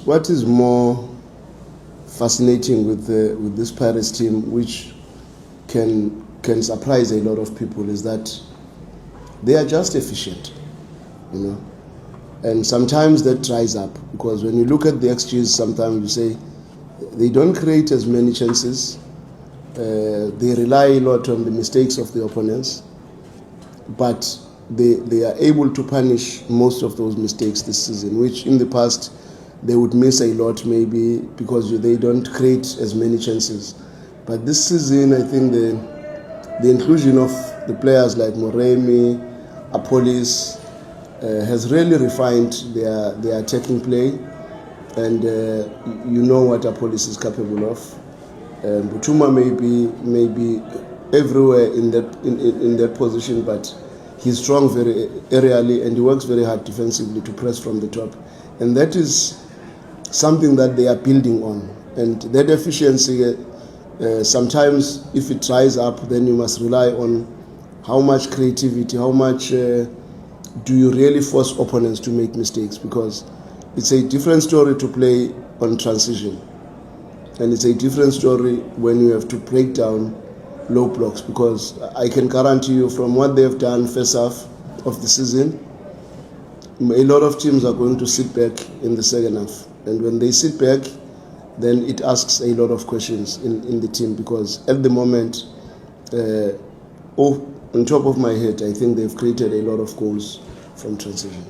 what is more fascinating with this Pirates team, which can surprise a lot of people, is that they are just efficient, you know. And sometimes that dries up, because when you look at the XGs, sometimes you say they don't create as many chances. They rely a lot on the mistakes of the opponents, but they are able to punish most of those mistakes this season, which in the past they would miss a lot, maybe because they don't create as many chances. But this season, I think the inclusion of the players like Moremi, Apolis, has really refined their attacking play, and you know what Apolis is capable of. Butuma may be everywhere in that position, but he's strong very aerially, and he works very hard defensively to press from the top, and that is something that they are building on. And that efficiency, sometimes if it dries up, then you must rely on how much creativity, how much do you really force opponents to make mistakes, because it's a different story to play on transition, and it's a different story when you have to break down low blocks, because I can guarantee you from what they've done first half of the season, a lot of teams are going to sit back in the second half, and when they sit back, then it asks a lot of questions in the team, because at the moment, on top of my head, I think they've created a lot of goals from transition.